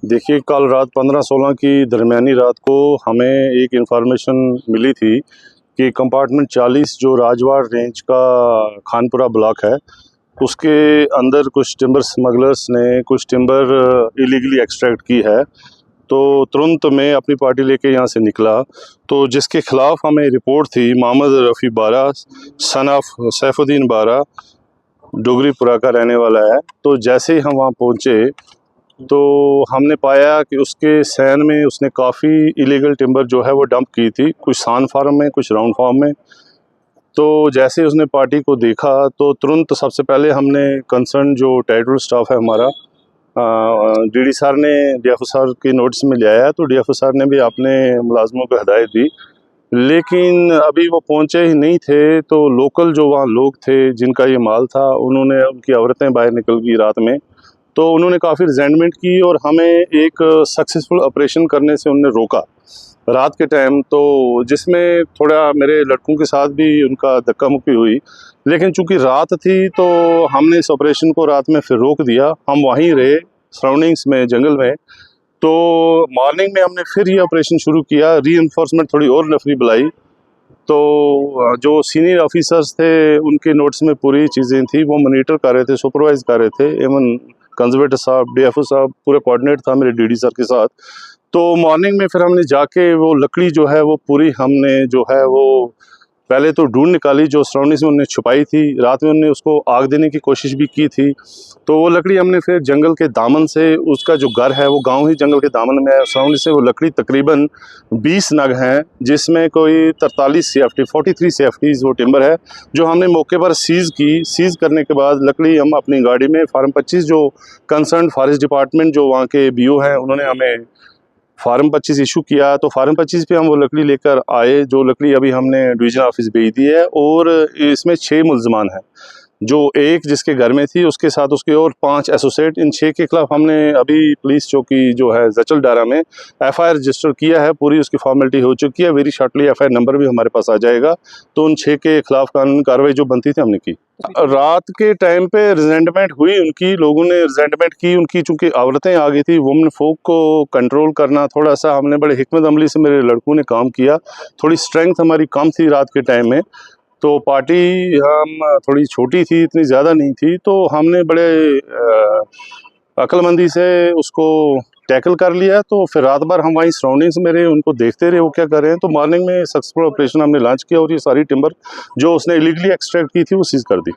देखिए, कल रात 15-16 की दरमियानी रात को हमें एक इन्फॉर्मेशन मिली थी कि कंपार्टमेंट 40 जो राजवाड़ रेंज का खानपुरा ब्लॉक है, उसके अंदर कुछ टिम्बर स्मगलर्स ने कुछ टिम्बर इलीगली एक्सट्रैक्ट की है। तो तुरंत मैं अपनी पार्टी लेके यहाँ से निकला, तो जिसके खिलाफ हमें रिपोर्ट थी, मोहम्मद रफ़ी बारा सन ऑफ सैफुद्दीन बारा डोगरीपुरा का रहने वाला है। तो जैसे ही हम वहाँ पहुँचे तो हमने पाया कि उसके सैन में उसने काफ़ी इलीगल टिम्बर जो है वो डंप की थी, कुछ सान फार्म में, कुछ राउंड फार्म में। तो जैसे उसने पार्टी को देखा तो तुरंत सबसे पहले हमने कंसर्न जो टेरिटोरियल स्टाफ है हमारा, डीडी सर ने डीएफओ सर के नोटिस में ले आया, तो डीएफओ सर ने भी अपने मुलाजमों को हिदायत दी, लेकिन अभी वो पहुंचे ही नहीं थे। तो लोकल जो वहाँ लोग थे जिनका ये माल था, उन्होंने उनकी औरतें बाहर निकल गई रात में, तो उन्होंने काफ़ी रिजेंटमेंट की और हमें एक सक्सेसफुल ऑपरेशन करने से उन्होंने रोका रात के टाइम, तो जिसमें थोड़ा मेरे लड़कों के साथ भी उनका धक्का मुक्की हुई। लेकिन चूंकि रात थी तो हमने इस ऑपरेशन को रात में फिर रोक दिया, हम वहीं रहे सराउंडिंग्स में, जंगल में। तो मॉर्निंग में हमने फिर ये ऑपरेशन शुरू किया, री-एनफोर्समेंट थोड़ी और नफरी बुलाई। तो जो सीनियर ऑफिसर्स थे उनके नोट्स में पूरी चीज़ें थी, वो मॉनिटर कर रहे थे, सुपरवाइज कर रहे थे। एवं कंजर्वेटर साहब, डीएफओ साहब, पूरे कोऑर्डिनेट था मेरे डीडी सर के साथ। तो मॉर्निंग में फिर हमने जाके वो लकड़ी जो है वो पूरी हमने जो है वो पहले तो ढूंढ निकाली, जो सराउंडिंग्स में उन्होंने छुपाई थी। रात में उन्होंने उसको आग देने की कोशिश भी की थी। तो वो लकड़ी हमने फिर जंगल के दामन से, उसका जो घर है वो गांव ही जंगल के दामन में है, सराउंडिंग से वो लकड़ी तकरीबन 20 नग हैं, जिसमें कोई 43 CFT 43 CFTs वो टिम्बर है, जो हमने मौके पर सीज़ की। सीज़ करने के बाद लकड़ी हम अपनी गाड़ी में फार्म 25 जो कंसर्न फॉरेस्ट डिपार्टमेंट जो वहाँ के BO हैं, उन्होंने हमें फार्म 25 इशू किया। तो फार्म 25 पे हम वो लकड़ी लेकर आए, जो लकड़ी अभी हमने डिवीजन ऑफिस भेज दी है। और इसमें 6 मुल्ज़मान हैं, जो एक जिसके घर में थी, उसके साथ उसके और 5 एसोसिएट। इन 6 के खिलाफ हमने अभी पुलिस चौकी जो है जचल डारा में FIR रजिस्टर किया है, पूरी उसकी फॉर्मेलिटी हो चुकी है। वेरी शॉर्टली FIR नंबर भी हमारे पास आ जाएगा। तो उन 6 के खिलाफ कानूनी कार्रवाई जो बनती थी हमने की। रात के टाइम पे रिजेंटमेंट हुई उनकी, लोगों ने रिजेंटमेंट की उनकी, चूंकि औरतें आ गई थी, वुमेन फोक को कंट्रोल करना थोड़ा सा हमने बड़े हिकमत अमली से मेरे लड़कों ने काम किया। थोड़ी स्ट्रेंथ हमारी कम थी रात के टाइम में, तो पार्टी हम थोड़ी छोटी थी, इतनी ज़्यादा नहीं थी, तो हमने बड़े अक्लमंदी से उसको टैकल कर लिया। तो फिर रात भर हम वहीं सराउंडिंग्स में रहे, उनको देखते रहे वो क्या कर रहे हैं। तो मॉर्निंग में सक्सेसफुल ऑपरेशन हमने लॉन्च किया और ये सारी टिम्बर जो उसने इलीगली एक्सट्रैक्ट की थी वो सीज कर दी।